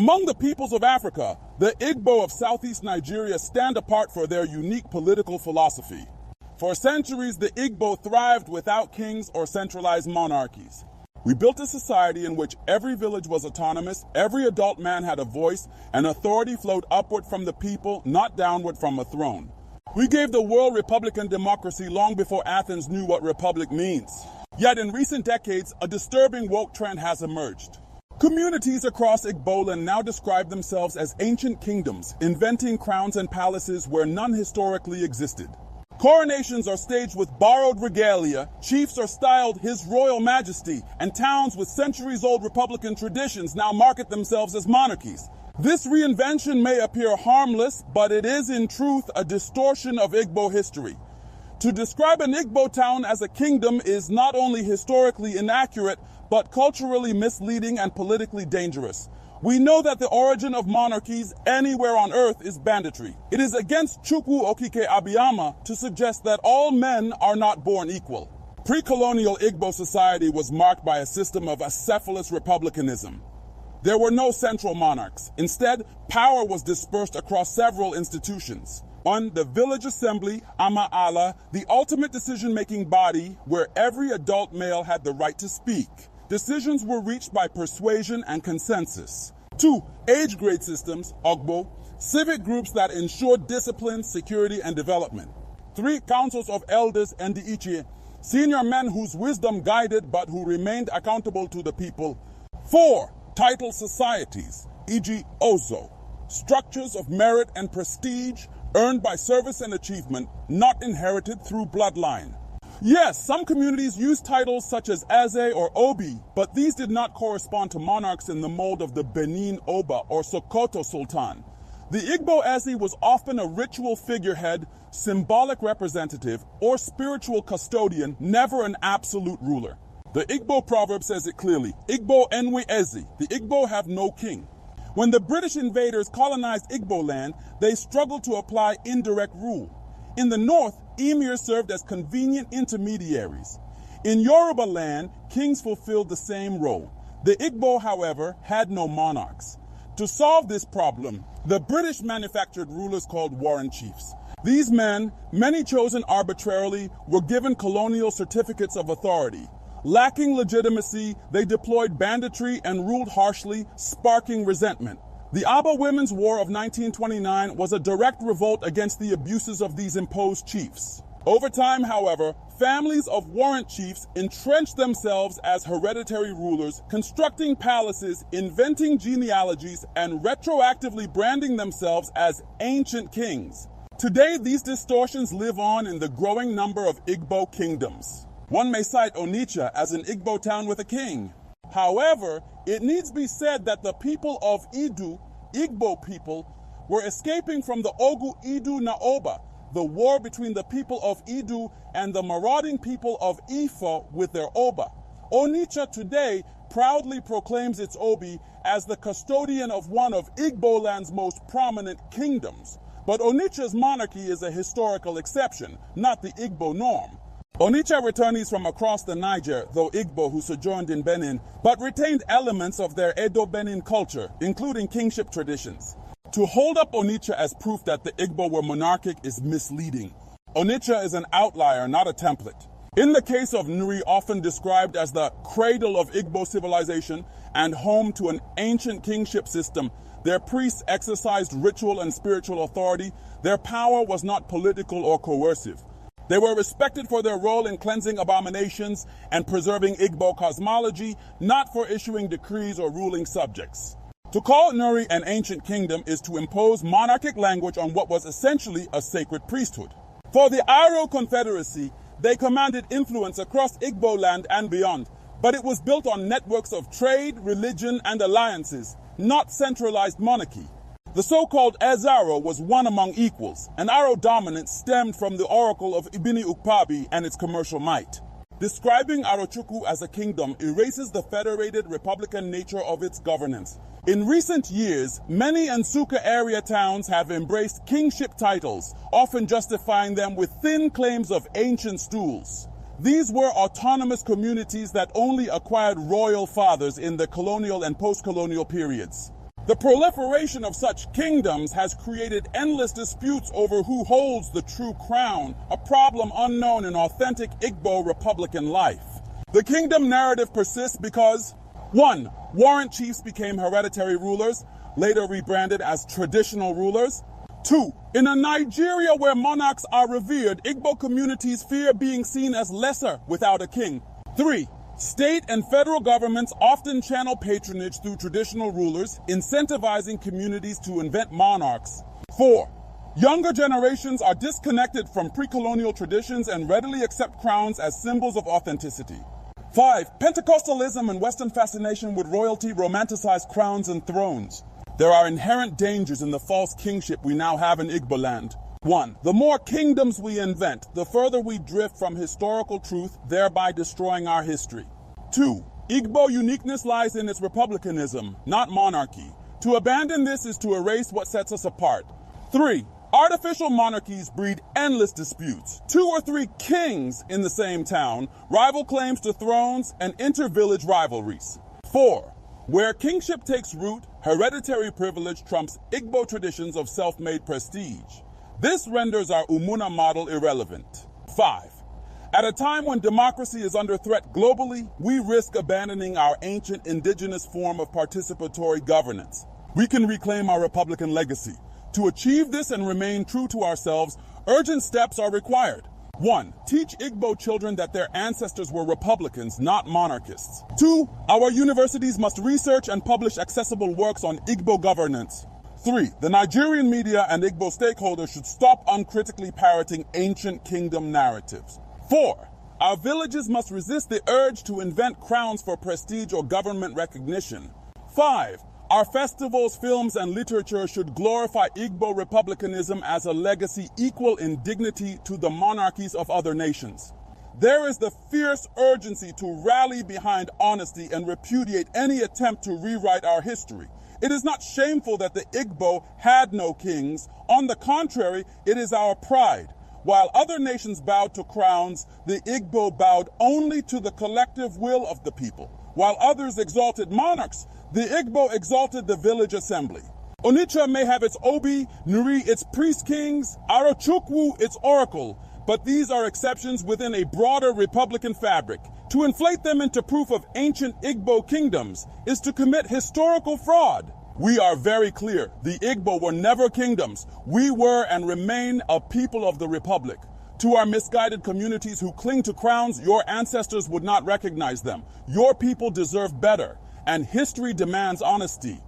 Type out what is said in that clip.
Among the peoples of Africa, the Igbo of southeast Nigeria stand apart for their unique political philosophy. For centuries, the Igbo thrived without kings or centralized monarchies. We built a society in which every village was autonomous, every adult man had a voice, and authority flowed upward from the people, not downward from a throne. We gave the world republican democracy long before Athens knew what republic means. Yet in recent decades, a disturbing woke trend has emerged. Communities across Igboland now describe themselves as ancient kingdoms, inventing crowns and palaces where none historically existed. Coronations are staged with borrowed regalia, chiefs are styled His Royal Majesty, and towns with centuries-old republican traditions now market themselves as monarchies. This reinvention may appear harmless, but it is in truth a distortion of Igbo history. To describe an Igbo town as a kingdom is not only historically inaccurate, but culturally misleading and politically dangerous. We know that the origin of monarchies anywhere on earth is banditry. It is against Chukwu Okike Abiyama to suggest that all men are not born equal. Pre-colonial Igbo society was marked by a system of acephalous republicanism. There were no central monarchs. Instead, power was dispersed across several institutions. On the village assembly, Ama Ala, the ultimate decision-making body where every adult male had the right to speak. Decisions were reached by persuasion and consensus. 2. Age grade systems, Ogbo, civic groups that ensured discipline, security, and development. 3. Councils of elders and the Ichie, senior men whose wisdom guided but who remained accountable to the people. 4. Title societies, e.g. Ozo, structures of merit and prestige earned by service and achievement, not inherited through bloodline. Yes, some communities use titles such as Eze or Obi, but these did not correspond to monarchs in the mold of the Benin Oba or Sokoto Sultan. The Igbo Eze was often a ritual figurehead, symbolic representative, or spiritual custodian, never an absolute ruler. The Igbo proverb says it clearly, Igbo enwe Eze, the Igbo have no king. When the British invaders colonized Igbo land, they struggled to apply indirect rule. In the north, emirs served as convenient intermediaries. In Yoruba land, kings fulfilled the same role. The Igbo, however, had no monarchs. To solve this problem, the British manufactured rulers called warrant chiefs. These men, many chosen arbitrarily, were given colonial certificates of authority. Lacking legitimacy, they deployed banditry and ruled harshly, sparking resentment. The Aba Women's War of 1929 was a direct revolt against the abuses of these imposed chiefs. Over time, however, families of warrant chiefs entrenched themselves as hereditary rulers, constructing palaces, inventing genealogies, and retroactively branding themselves as ancient kings. Today, these distortions live on in the growing number of Igbo kingdoms. One may cite Onitsha as an Igbo town with a king. However, it needs to be said that the people of Idu, Igbo people, were escaping from the Ogu Idu Naoba, the war between the people of Idu and the marauding people of Ifo with their Oba. Onitsha today proudly proclaims its Obi as the custodian of one of Igbo land's most prominent kingdoms. But Onitsha's monarchy is a historical exception, not the Igbo norm. Onitsha returnees from across the Niger, though Igbo who sojourned in Benin, but retained elements of their Edo-Benin culture, including kingship traditions. To hold up Onitsha as proof that the Igbo were monarchic is misleading. Onitsha is an outlier, not a template. In the case of Nri, often described as the cradle of Igbo civilization and home to an ancient kingship system, their priests exercised ritual and spiritual authority. Their power was not political or coercive. They were respected for their role in cleansing abominations and preserving Igbo cosmology, not for issuing decrees or ruling subjects. To call Nri an ancient kingdom is to impose monarchic language on what was essentially a sacred priesthood. For the Aro Confederacy, they commanded influence across Igbo land and beyond, but it was built on networks of trade, religion, and alliances, not centralized monarchy. The so-called Ezaro was one among equals, and Aro dominance stemmed from the oracle of Ibini Ukpabi and its commercial might. Describing Arochukwu as a kingdom erases the federated republican nature of its governance. In recent years, many Nsukka area towns have embraced kingship titles, often justifying them with thin claims of ancient stools. These were autonomous communities that only acquired royal fathers in the colonial and post-colonial periods. The proliferation of such kingdoms has created endless disputes over who holds the true crown, a problem unknown in authentic Igbo Republican life. The kingdom narrative persists because 1. Warrant chiefs became hereditary rulers, later rebranded as traditional rulers. 2. In a Nigeria where monarchs are revered, Igbo communities fear being seen as lesser without a king. 3. State and federal governments often channel patronage through traditional rulers, incentivizing communities to invent monarchs. 4. Younger generations are disconnected from pre-colonial traditions and readily accept crowns as symbols of authenticity. 5. Pentecostalism and Western fascination with royalty romanticize crowns and thrones. There are inherent dangers in the false kingship we now have in Igbo land. 1. The more kingdoms we invent, the further we drift from historical truth, thereby destroying our history. 2. Igbo uniqueness lies in its republicanism, not monarchy. To abandon this is to erase what sets us apart. 3. Artificial monarchies breed endless disputes. 2 or 3 kings in the same town, rival claims to thrones, and inter-village rivalries. 4. Where kingship takes root, hereditary privilege trumps Igbo traditions of self-made prestige. This renders our Umuna model irrelevant. 5. At a time when democracy is under threat globally, we risk abandoning our ancient indigenous form of participatory governance. We can reclaim our Republican legacy. To achieve this and remain true to ourselves, urgent steps are required. 1. Teach Igbo children that their ancestors were Republicans, not monarchists. 2. Our universities must research and publish accessible works on Igbo governance. 3. The Nigerian media and Igbo stakeholders should stop uncritically parroting ancient kingdom narratives. 4. Our villages must resist the urge to invent crowns for prestige or government recognition. 5. Our festivals, films, and literature should glorify Igbo republicanism as a legacy equal in dignity to the monarchies of other nations. There is the fierce urgency to rally behind honesty and repudiate any attempt to rewrite our history. It is not shameful that the Igbo had no kings. On the contrary, it is our pride. While other nations bowed to crowns, the Igbo bowed only to the collective will of the people. While others exalted monarchs, the Igbo exalted the village assembly. Onitsha may have its Obi, Nuri its priest kings, Arochukwu its oracle, but these are exceptions within a broader republican fabric. To inflate them into proof of ancient Igbo kingdoms is to commit historical fraud. We are very clear. The Igbo were never kingdoms. We were and remain a people of the Republic. To our misguided communities who cling to crowns, your ancestors would not recognize them. Your people deserve better, and history demands honesty.